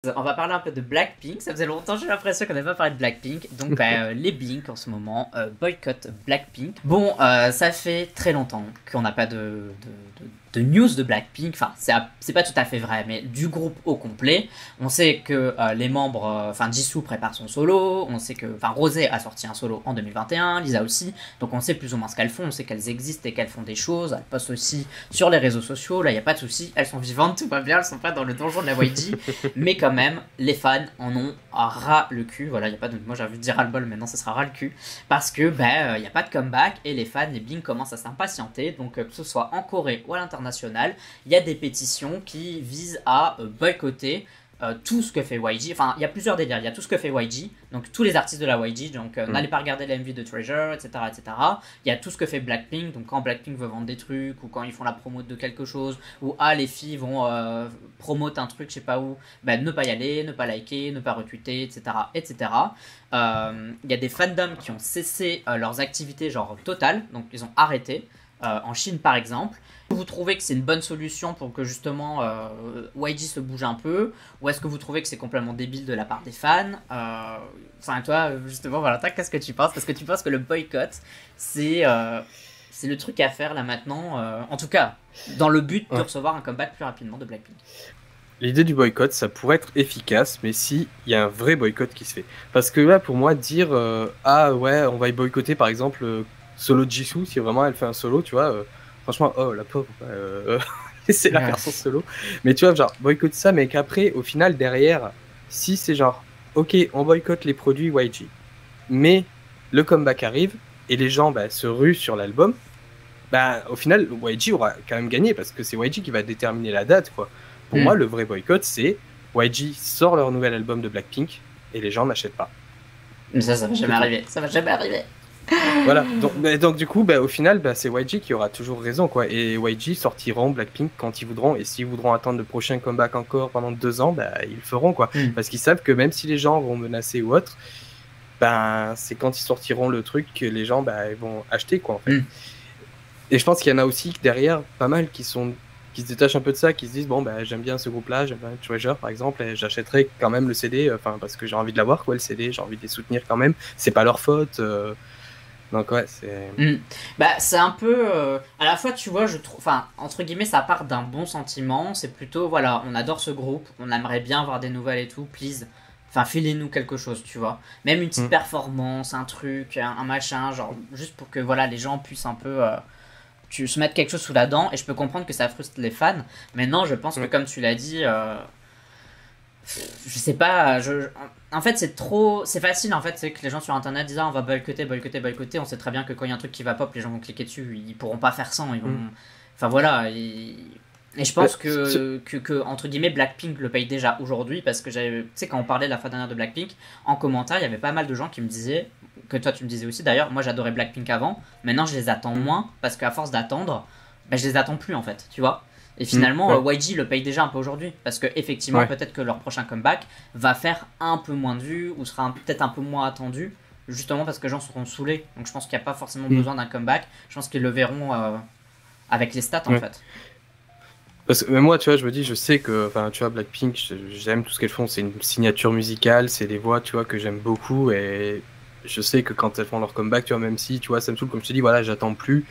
On va parler un peu de Blackpink. Ça faisait longtemps, j'ai l'impression qu'on n'avait pas parlé de Blackpink. Donc, les Blink en ce moment boycottent Blackpink. Bon, ça fait très longtemps qu'on n'a pas de news de Blackpink. Enfin, c'est pas tout à fait vrai, mais du groupe au complet. On sait que les membres, enfin, Jisoo prépare son solo. On sait que, enfin, Rosé a sorti un solo en 2021, Lisa aussi. Donc, on sait plus ou moins ce qu'elles font. On sait qu'elles existent et qu'elles font des choses. Elles postent aussi sur les réseaux sociaux. Là, il n'y a pas de souci. Elles sont vivantes, tout va bien. Elles sont pas dans le donjon de la YG. Mais quand même, les fans en ont ras le cul. Voilà, y a pas de... Moi j'ai envie de dire ras le bol, maintenant ça sera ras le cul. Parce que, y a pas de comeback et les fans, les Blink commencent à s'impatienter. Donc, que ce soit en Corée ou à l'international, il y a des pétitions qui visent à boycotter tout ce que fait YG. Enfin, il y a plusieurs délires. Il y a tout ce que fait YG, donc tous les artistes de la YG. Donc, n'allez pas regarder la MV de Treasure, etc., etc. Il y a tout ce que fait Blackpink. Donc, quand Blackpink veut vendre des trucs ou quand ils font la promo de quelque chose, ou les filles vont promoter un truc, je sais pas où, ne pas y aller, ne pas liker, ne pas retweeter, etc., etc. Il y a des fandoms qui ont cessé leurs activités genre totales, donc ils ont arrêté. En Chine par exemple. Vous trouvez que c'est une bonne solution pour que justement YG se bouge un peu, ou est-ce que vous trouvez que c'est complètement débile de la part des fans? Enfin, toi, justement, Valentin, qu'est-ce que tu penses? Est-ce que tu penses que le boycott, c'est le truc à faire là maintenant, en tout cas, dans le but de recevoir un comeback plus rapidement de Blackpink? L'idée du boycott, ça pourrait être efficace, mais si il y a un vrai boycott qui se fait. Parce que là, pour moi, dire ah ouais, on va y boycotter par exemple solo de Jisoo, si vraiment elle fait un solo, tu vois, franchement, oh la pauvre, c'est la faire son solo. Mais tu vois, genre boycotter ça, mais qu'après, au final, derrière, si c'est genre, ok, on boycotte les produits YG, mais le comeback arrive et les gens se ruent sur l'album, au final, YG aura quand même gagné parce que c'est YG qui va déterminer la date, quoi. Pour moi, le vrai boycott, c'est YG sort leur nouvel album de Blackpink et les gens n'achètent pas. Mais ça va jamais arriver. Ça va jamais arriver. Voilà. Donc du coup, au final, c'est YG qui aura toujours raison, quoi. Et YG sortiront Blackpink quand ils voudront. Et s'ils voudront attendre le prochain comeback encore pendant 2 ans, ils le feront, quoi. Parce qu'ils savent que même si les gens vont menacer ou autre, c'est quand ils sortiront le truc que les gens ils vont acheter, quoi, en fait. Et je pense qu'il y en a aussi derrière pas mal qui se détachent un peu de ça, qui se disent j'aime bien ce groupe-là, j'aime bien Treasure par exemple, et j'achèterai quand même le CD, parce que j'ai envie de l'avoir, quoi, le CD, j'ai envie de les soutenir quand même. C'est pas leur faute. Donc ouais, c'est. C'est un peu à la fois, tu vois, je trouve, enfin, entre guillemets, ça part d'un bon sentiment. C'est plutôt, voilà, on adore ce groupe, on aimerait bien avoir des nouvelles et tout, please. Enfin, filez-nous quelque chose, tu vois. Même une petite performance, un truc, un machin, genre, juste pour que, voilà, les gens puissent un peu se mettre quelque chose sous la dent. Et je peux comprendre que ça frustre les fans. Mais non, je pense que, comme tu l'as dit, je sais pas, en fait c'est facile en fait, c'est que les gens sur internet disent on va boycotter, boycotter, boycotter, on sait très bien que quand il y a un truc qui va pop, les gens vont cliquer dessus, ils pourront pas faire sans, ils vont... Enfin voilà, et je pense que entre guillemets Blackpink le paye déjà aujourd'hui, parce que tu sais, quand on parlait de la fin dernière de Blackpink, en commentaire il y avait pas mal de gens qui me disaient, que toi tu me disais aussi d'ailleurs, moi j'adorais Blackpink avant, maintenant je les attends moins, parce qu'à force d'attendre, je les attends plus en fait, tu vois. Et finalement, YG le paye déjà un peu aujourd'hui. Parce que effectivement, peut-être que leur prochain comeback va faire un peu moins de vues ou sera peut-être un peu moins attendu. Justement parce que les gens seront saoulés. Donc je pense qu'il n'y a pas forcément besoin d'un comeback. Je pense qu'ils le verront avec les stats en fait. Parce que moi, tu vois, je me dis, je sais que, tu vois, Blackpink, j'aime tout ce qu'elles font. C'est une signature musicale, c'est des voix, tu vois, que j'aime beaucoup. Et je sais que quand elles font leur comeback, tu vois, même si, tu vois, ça me saoule, comme je te dis, voilà, j'attends plus.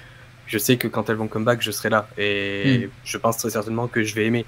Je sais que quand elles vont comeback, je serai là. Et je pense très certainement que je vais aimer.